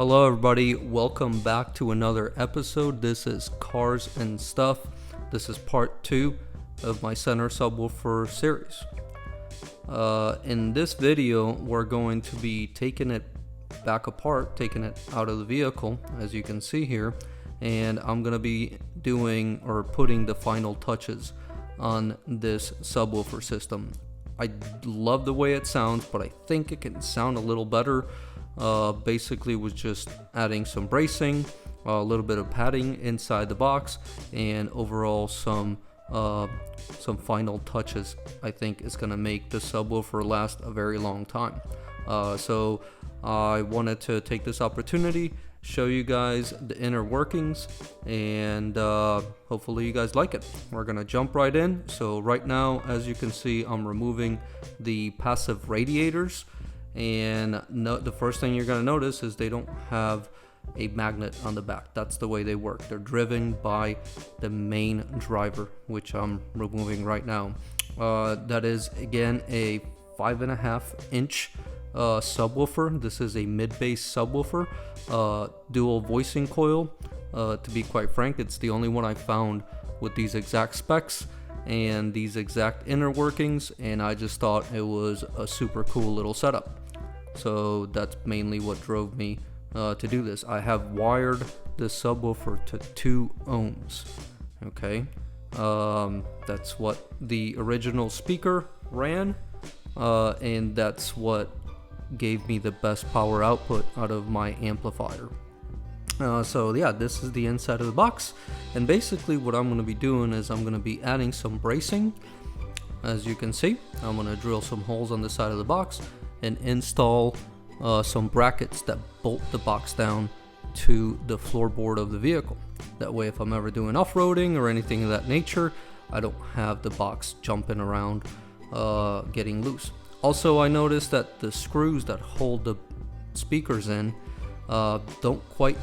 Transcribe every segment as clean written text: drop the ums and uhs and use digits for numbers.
Hello everybody, welcome back to another episode. This is Cars and Stuff. This is part 2 of my center subwoofer series. In this video, we're going to be taking it back apart, taking it out of the vehicle, as you can see here, and I'm going to be doing or putting the final touches on this subwoofer system. I love the way it sounds, but I think it can sound a little better. Basically was just adding some bracing, a little bit of padding inside the box, and overall some final touches I think is going to make the subwoofer last a very long time. So I wanted to take this opportunity, show you guys the inner workings, and hopefully you guys like it. We're gonna jump right in. So right now, as you can see, I'm removing the passive radiators, and the first thing you're gonna notice is they don't have a magnet on the back. That's the way they work. They're driven by the main driver, which I'm removing right now. That is again a 5.5 inch subwoofer. This is a mid-bass subwoofer, dual voicing coil. To be quite frank, it's the only one I found with these exact specs and these exact inner workings, and I just thought it was a super cool little setup. So that's mainly what drove me to do this. I have wired this subwoofer to 2 ohms. Okay, that's what the original speaker ran, and that's what gave me the best power output out of my amplifier. So yeah, this is the inside of the box, and basically what I'm going to be doing is I'm going to be adding some bracing. As you can see, I'm going to drill some holes on the side of the box and install some brackets that bolt the box down to the floorboard of the vehicle. That way, if I'm ever doing off-roading or anything of that nature, I don't have the box jumping around getting loose. Also, I noticed that the screws that hold the speakers in don't quite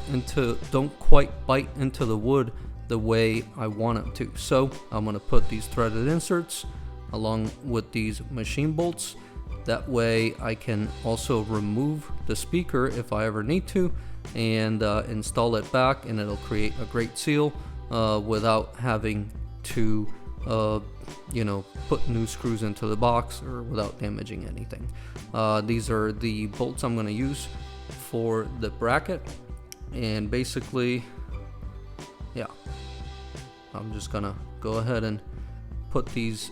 bite into the wood the way I want them to. So I'm going to put these threaded inserts along with these machine bolts. That way I can also remove the speaker if I ever need to, and install it back, and it'll create a great seal without having to put new screws into the box or without damaging anything. These are the bolts I'm going to use for the bracket, and basically, yeah, I'm just gonna go ahead and put these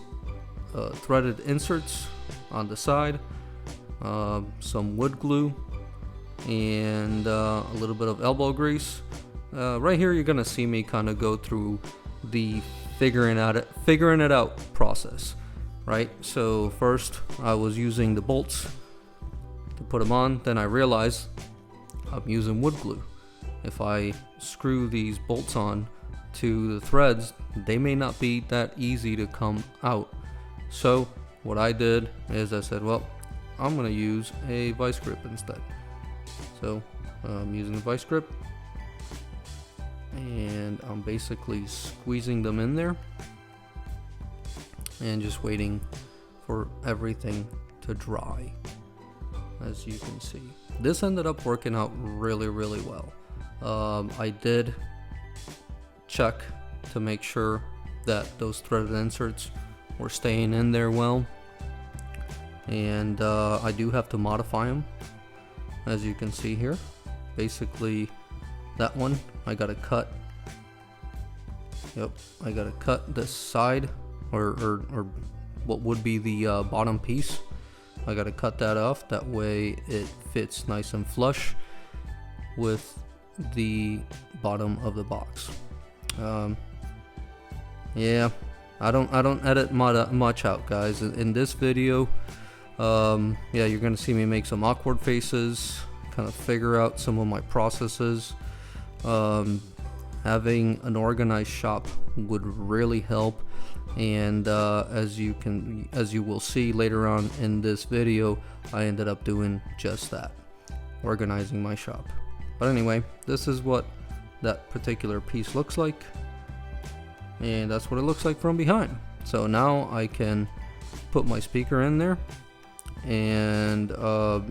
threaded inserts on the side, some wood glue, and a little bit of elbow grease. Right here, you're gonna see me kind of go through the figuring it out process, right? So first I was using the bolts to put them on, then I realized I'm using wood glue. If I screw these bolts on to the threads, they may not be that easy to come out. So what I did is I said, well, I'm gonna use a vice grip instead. So I'm using a vice grip, and I'm basically squeezing them in there and just waiting for everything to dry. As you can see, this ended up working out really well. I did check to make sure that those threaded inserts were staying in there well, and I do have to modify them, as you can see here. Basically, that one I gotta cut. Yep, I gotta cut this side, or what would be the bottom piece. I gotta cut that off. That way it fits nice and flush with the bottom of the box. Yeah, I don't edit much out, guys. In this video, yeah, you're gonna see me make some awkward faces, kind of figure out some of my processes. Having an organized shop would really help, and as you will see later on in this video, I ended up doing just that, organizing my shop. But anyway, this is what that particular piece looks like, and that's what it looks like from behind. So now I can put my speaker in there and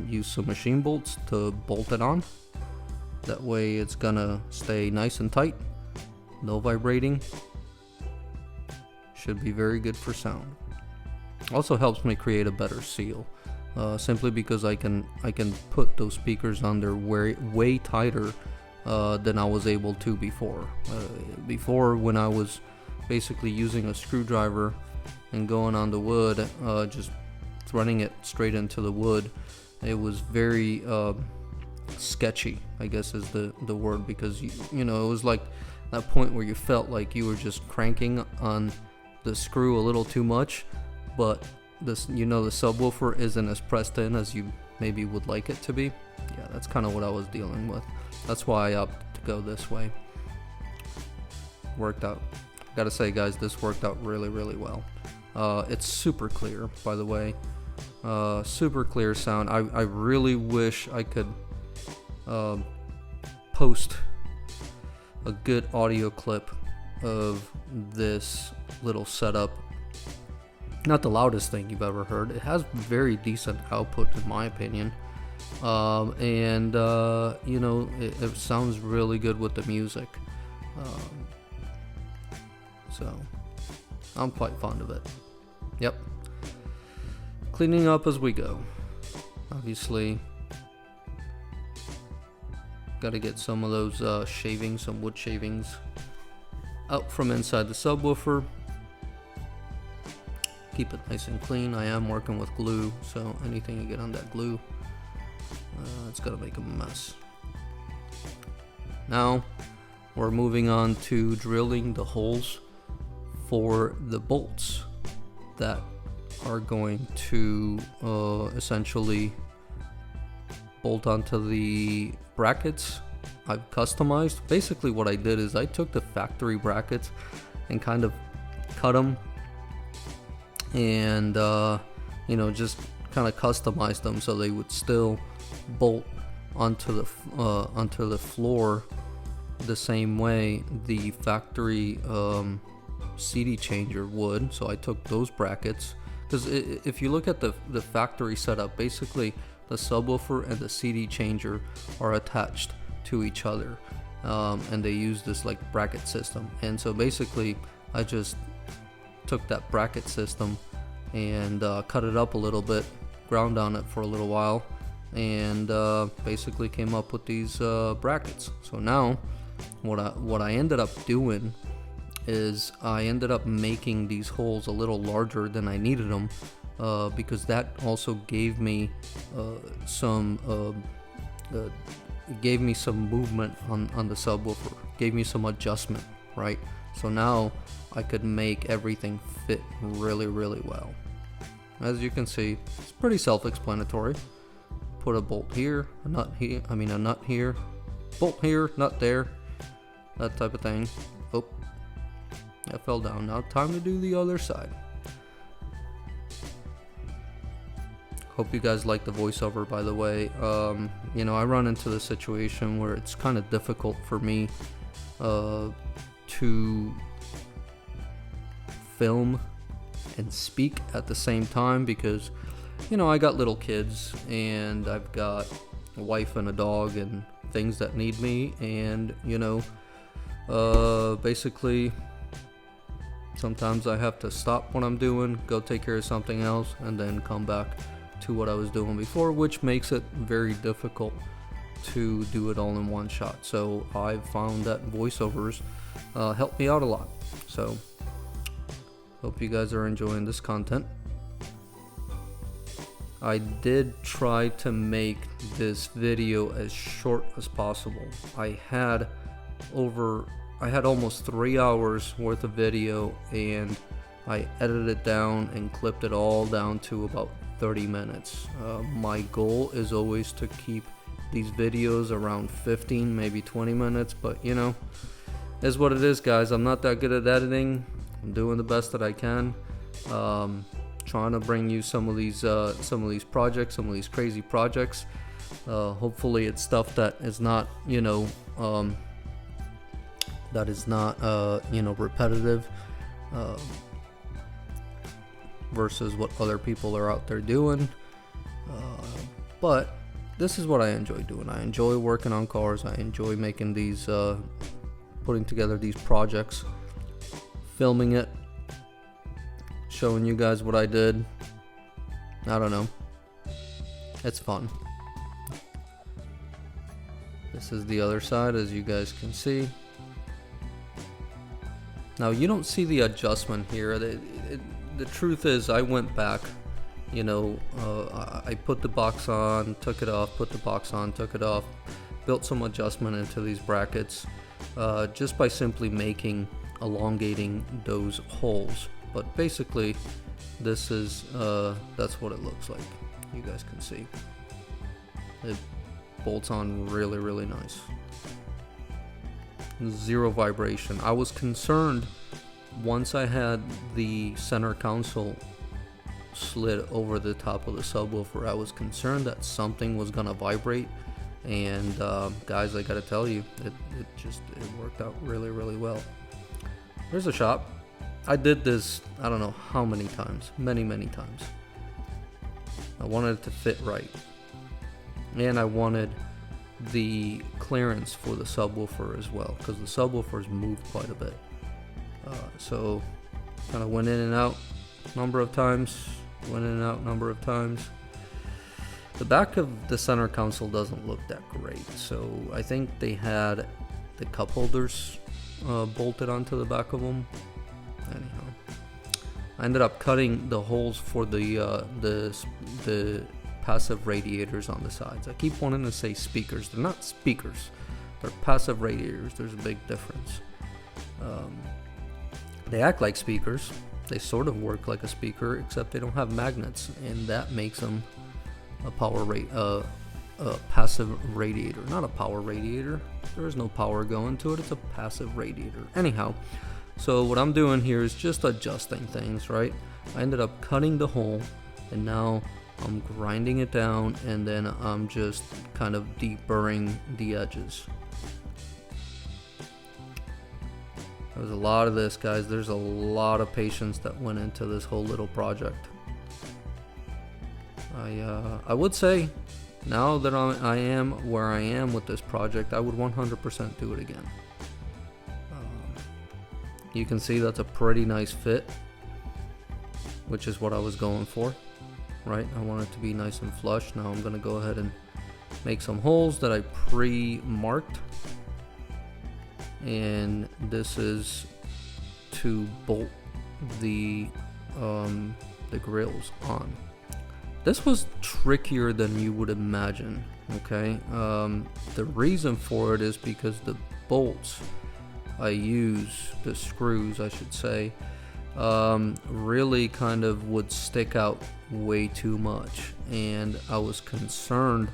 use some machine bolts to bolt it on. That way it's gonna stay nice and tight, no vibrating. Should be very good for sound. Also helps me create a better seal, simply because I can put those speakers on there way tighter than I was able to before. Before, when I was basically using a screwdriver and going on the wood, just running it straight into the wood, it was very sketchy, I guess is the word, because you know, it was like that point where you felt like you were just cranking on the screw a little too much, but this, you know, the subwoofer isn't as pressed in as you maybe would like it to be. Yeah, that's kind of what I was dealing with. That's why I opted to go this way. Worked out. Gotta say, guys, this worked out really well. It's super clear, by the way. Super clear sound. I really wish I could post a good audio clip of this little setup. Not the loudest thing you've ever heard. It has very decent output, in my opinion. And you know, it sounds really good with the music. So I'm quite fond of it. Yep. Cleaning up as we go. Obviously, got to get some of those shavings, some wood shavings, out from inside the subwoofer. Keep it nice and clean. I am working with glue, so anything you get on that glue, it's gonna make a mess. Now we're moving on to drilling the holes for the bolts that are going to essentially bolt onto the brackets I've customized. Basically what I did is I took the factory brackets and kind of cut them and you know, just kind of customized them so they would still bolt onto the floor the same way the factory CD changer would. So I took those brackets, because if you look at the factory setup, basically the subwoofer and the CD changer are attached to each other, and they use this like bracket system. And so basically I just took that bracket system and cut it up a little bit, ground on it for a little while, and basically came up with these brackets. So now what I ended up doing is I ended up making these holes a little larger than I needed them, because that also gave me some movement on the subwoofer, gave me some adjustment, right? So now I could make everything fit really well. As you can see, it's pretty self-explanatory. Put a bolt here, a nut here, a nut here, bolt here, nut there, that type of thing. Oh, that fell down. Now time to do the other side. Hope you guys like the voiceover, by the way. You know, I run into the situation where it's kind of difficult for me to film and speak at the same time, because, you know, I got little kids and I've got a wife and a dog and things that need me, and, you know, basically sometimes I have to stop what I'm doing, go take care of something else, and then come back to what I was doing before, which makes it very difficult to do it all in one shot. So I've found that voiceovers help me out a lot. So hope you guys are enjoying this content. I did try to make this video as short as possible. I had almost 3 hours worth of video, and I edited it down and clipped it all down to about 30 minutes. My goal is always to keep these videos around 15, maybe 20 minutes, but you know, is what it is, guys. I'm not that good at editing. I'm doing the best that I can. Trying to bring you some of these projects, some of these crazy projects. Hopefully it's stuff that is not, you know, you know, repetitive, versus what other people are out there doing. But this is what I enjoy doing. I enjoy working on cars. I enjoy making these, putting together these projects, filming it, showing you guys what I did. I don't know. It's fun. This is the other side, as you guys can see. Now you don't see the adjustment here. The truth is, I went back, you know, I put the box on, took it off, put the box on, took it off, built some adjustment into these brackets, just by simply elongating those holes. But basically, this is, that's what it looks like. You guys can see. It bolts on really, really nice. Zero vibration. I was concerned once I had the center console slid over the top of the subwoofer. I was concerned that something was gonna vibrate, and guys, I gotta tell you, it worked out really, really well. There's a shop. I did this, I don't know how many times, many times. I wanted it to fit right, and I wanted the clearance for the subwoofer as well, because the subwoofers moved quite a bit. So kind of went in and out a number of times. The back of the center console doesn't look that great, so I think they had the cup holders bolted onto the back of them. Anyhow, I ended up cutting the holes for the passive radiators on the sides. I keep wanting to say speakers. They're not speakers. They're passive radiators. There's a big difference. They act like speakers. They sort of work like a speaker, except they don't have magnets, and that makes them a passive radiator. Not a power radiator. There is no power going to it. It's a passive radiator. Anyhow, so what I'm doing here is just adjusting things, right? I ended up cutting the hole, and now I'm grinding it down, and then I'm just kind of deburring the edges. There's a lot of this, guys. There's a lot of patience that went into this whole little project. I would say, now that I am where I am with this project, I would 100% do it again. You can see that's a pretty nice fit, which is what I was going for, right? I want it to be nice and flush. Now I'm gonna go ahead and make some holes that I pre-marked, and this is to bolt the grills on. This was trickier than you would imagine, okay? The reason for it is because the bolts I use, the screws I should say, really kind of would stick out way too much, and I was concerned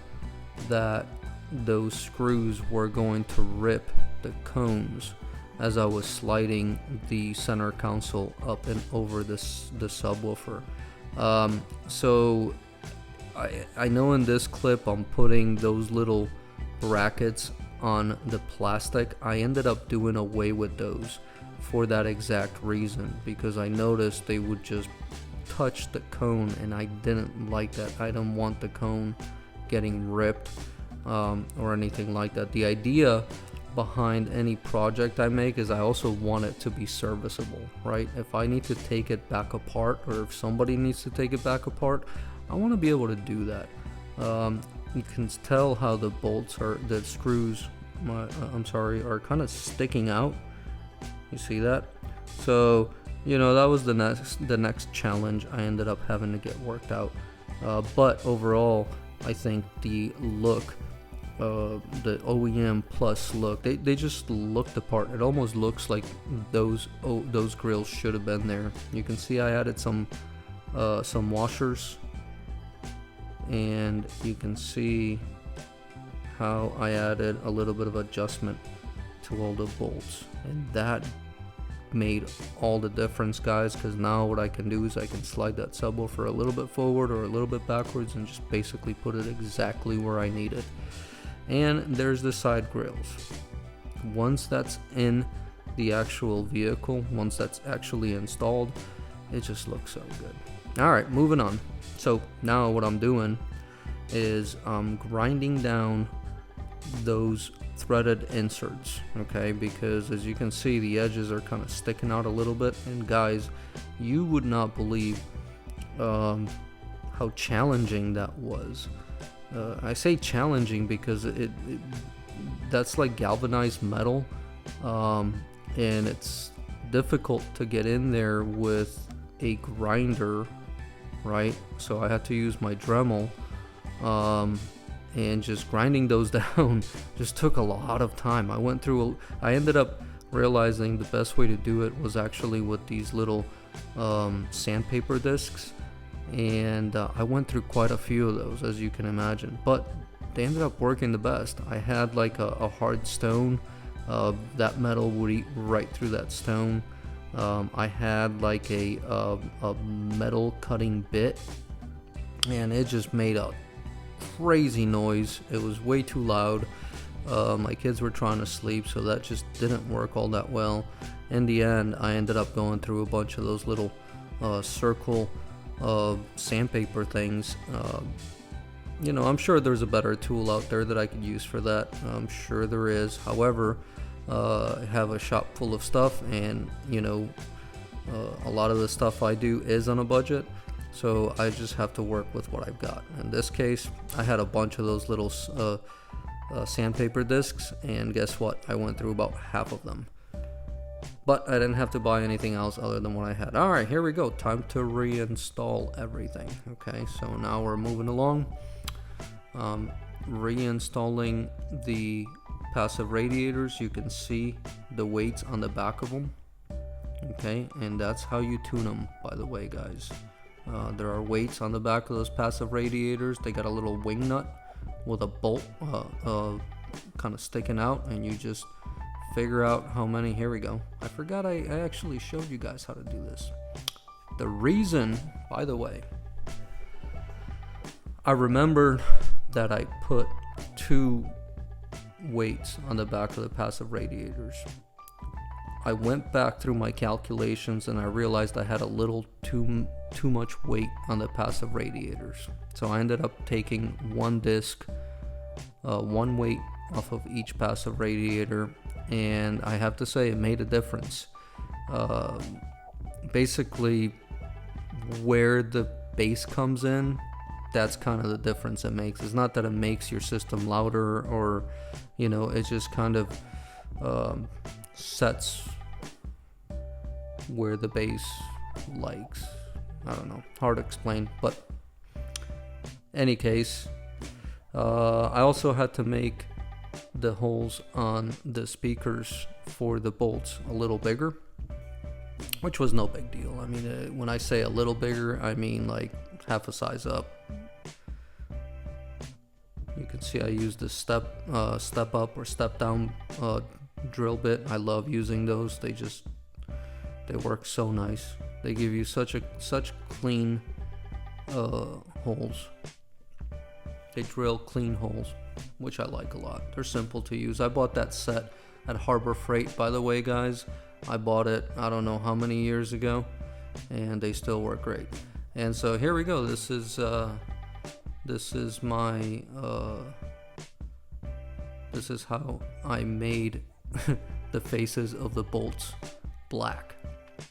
that those screws were going to rip the cones as I was sliding the center console up and over the subwoofer. So I know in this clip I'm putting those little brackets on the plastic. I ended up doing away with those for that exact reason, because I noticed they would just touch the cone, and I didn't like that. I don't want the cone getting ripped or anything like that. The idea behind any project I make is I also want it to be serviceable, right? If I need to take it back apart, or if somebody needs to take it back apart, I want to be able to do that. You can tell how the bolts the screws, are kind of sticking out. You see that? So, you know, that was the next challenge I ended up having to get worked out. But overall, I think the look, the OEM Plus look, they just looked the part. It almost looks like those grills should have been there. You can see I added some washers, and you can see how I added a little bit of adjustment to all the bolts, and that made all the difference, guys, because now what I can do is I can slide that subwoofer a little bit forward or a little bit backwards and just basically put it exactly where I need it. And there's the side grills. Once that's in the actual vehicle, once that's actually installed, it just looks so good. All right, moving on. So now what I'm doing is I'm grinding down those threaded inserts, okay, because as you can see, the edges are kind of sticking out a little bit. And guys, you would not believe how challenging that was. I say challenging because that's like galvanized metal, and it's difficult to get in there with a grinder, right? So I had to use my Dremel, and just grinding those down just took a lot of time. I ended up realizing the best way to do it was actually with these little sandpaper discs, and I went through quite a few of those, as you can imagine, but they ended up working the best. I had like a hard stone, that metal would eat right through that stone. I had like a metal cutting bit, and it just made a crazy noise. It was way too loud. My kids were trying to sleep, so that just didn't work all that well. In the end, I ended up going through a bunch of those little circle sandpaper things. I'm sure there's a better tool out there that I could use for that. I'm sure there is. However, I have a shop full of stuff, and a lot of the stuff I do is on a budget, so I just have to work with what I've got. In this case, I had a bunch of those little sandpaper discs, and guess what? I went through about half of them. But I didn't have to buy anything else other than what I had. Alright, here we go. Time to reinstall everything. Okay, so now we're moving along. Reinstalling the passive radiators. You can see the weights on the back of them. Okay, and that's how you tune them, by the way, guys. There are weights on the back of those passive radiators. They got a little wing nut with a bolt kind of sticking out, and you just figure out how many. Here we go. I forgot I actually showed you guys how to do this. The reason, by the way, I remembered that I put 2 weights on the back of the passive radiators. I went back through my calculations and I realized I had a little too much weight on the passive radiators. So I ended up taking 1 disc, 1 weight off of each passive radiator, and I have to say it made a difference. Basically, where the bass comes in, that's kind of the difference it makes. It's not that it makes your system louder, or it just kind of sets where the bass likes. I don't know, hard to explain, but any case, I also had to make the holes on the speakers for the bolts a little bigger, which was no big deal. I mean, when I say a little bigger, I mean like half a size up. You can see I used the step up or step down drill bit. I love using those. They work so nice. They give you such clean holes. They drill clean holes, which I like a lot. They're simple to use. I bought that set at Harbor Freight, by the way, guys. I bought it, I don't know how many years ago, and they still work great. And so here we go. This is my this is how I made the faces of the bolts black.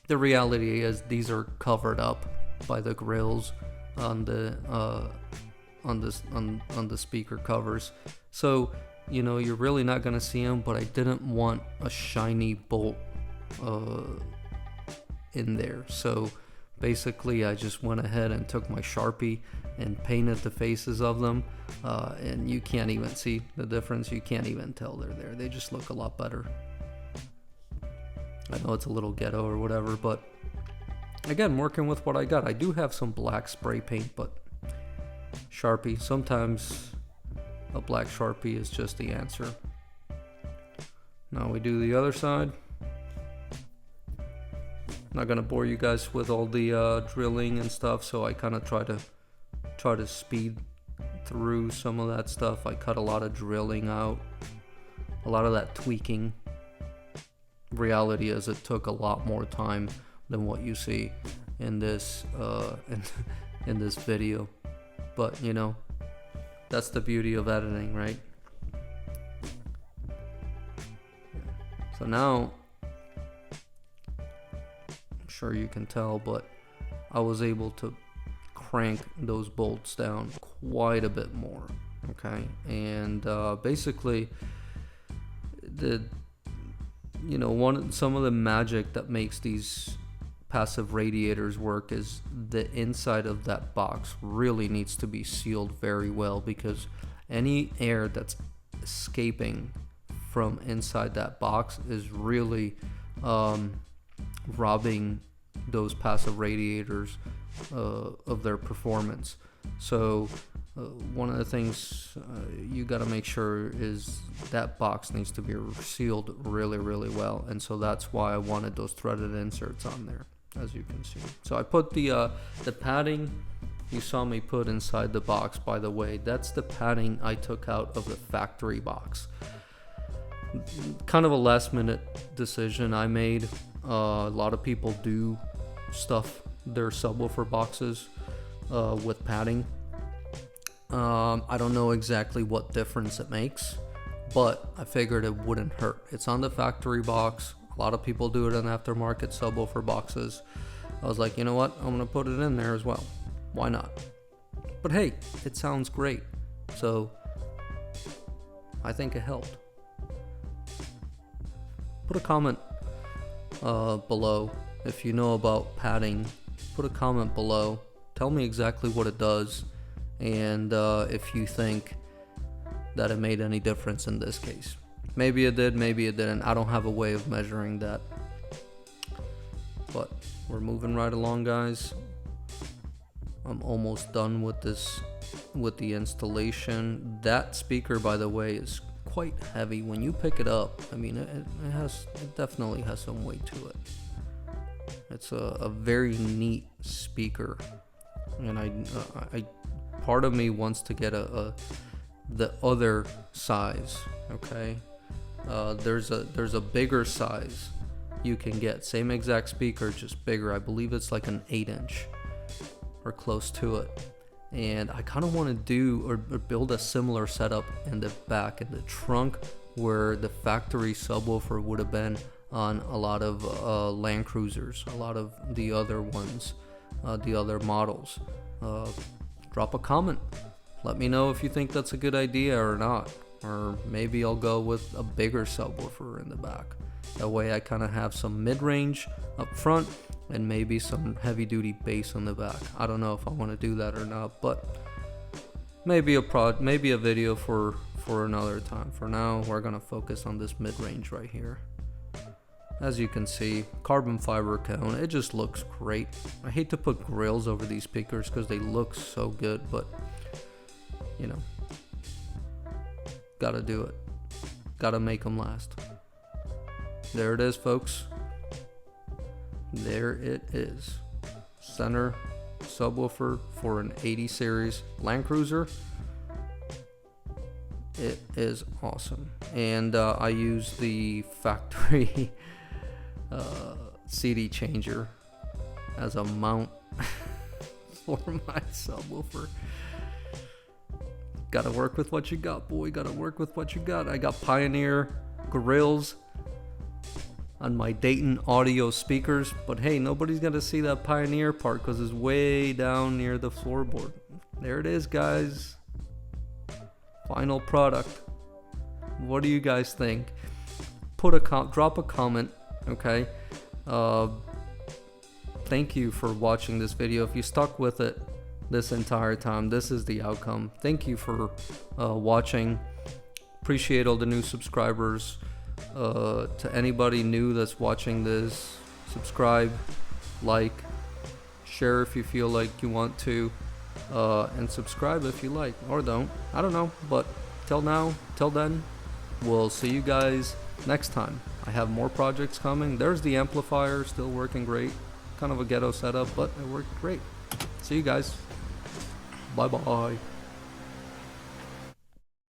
The reality is these are covered up by the grills on the speaker covers, so you're really not gonna see them. But I didn't want a shiny bolt in there, so basically I just went ahead and took my Sharpie and painted the faces of them, and you can't even see the difference. You can't even tell they're there. They just look a lot better. I know it's a little ghetto or whatever, but again, working with what I got. I do have some black spray paint, but Sharpie, sometimes a black Sharpie is just the answer. Now we do the other side. Not gonna bore you guys with all the drilling and stuff, so I kind of try to speed through some of that stuff. I cut a lot of drilling out, a lot of that tweaking. Reality is it took a lot more time than what you see in this in this video, but That's the beauty of editing, right? So now, I'm sure you can tell, but I was able to crank those bolts down quite a bit more, okay? And basically, some of the magic that makes these passive radiators work is the inside of that box really needs to be sealed very well, because any air that's escaping from inside that box is really robbing those passive radiators of their performance. So one of the things you got to make sure is that box needs to be sealed really, really well, and so that's why I wanted those threaded inserts on there, as you can see. So I put the padding you saw me put inside the box. By the way, that's the padding I took out of the factory box. Kind of a last minute decision I made. A lot of people do stuff their subwoofer boxes with padding. I don't know exactly what difference it makes, but I figured it wouldn't hurt. It's on the factory box. A lot of people do it in aftermarket subwoofer boxes. I was like, you know what? I'm gonna put it in there as well. Why not? But hey, it sounds great. So I think it helped. Put a comment below if you know about padding. Put a comment below. Tell me exactly what it does, and if you think that it made any difference in this case. Maybe it did, maybe it didn't. I don't have a way of measuring that. But we're moving right along, guys. I'm almost done with the installation. That speaker, by the way, is quite heavy. When you pick it up, I mean, it definitely has some weight to it. It's a very neat speaker, and I part of me wants to get the other size. Okay, there's a bigger size you can get, same exact speaker, just bigger. I believe it's like an 8-inch or close to it, and I kind of want to do or build a similar setup in the back, in the trunk, where the factory subwoofer would have been on a lot of Landcruisers, a lot of the other ones, the other models. Drop a comment. Let me know if you think that's a good idea or not. Or maybe I'll go with a bigger subwoofer in the back. That way I kind of have some mid-range up front and maybe some heavy-duty bass on the back. I don't know if I want to do that or not, but maybe a video for another time. For now, we're gonna focus on this mid-range right here. As you can see, carbon fiber cone, it just looks great. I hate to put grills over these speakers because they look so good, but you know, gotta do it. Gotta make them last. There it is, folks. There it is. Center subwoofer for an 80 series Landcruiser. It is awesome. And I use the factory CD changer as a mount for my subwoofer. Gotta work with what you got, boy. Gotta work with what you got. I got Pioneer grills on my Dayton audio speakers, but hey, nobody's gonna see that Pioneer part because it's way down near the floorboard. There it is, guys. Final product. What do you guys think? Drop a comment, okay? Thank you for watching this video. If you stuck with it this entire time, this is the outcome. Thank you for watching. Appreciate all the new subscribers. To anybody new that's watching this, subscribe, like, share if you feel like you want to, and subscribe if you like, or don't. I don't know, but till then, we'll see you guys next time. I have more projects coming. There's the amplifier, still working great. Kind of a ghetto setup, but it worked great. See you guys. Bye bye.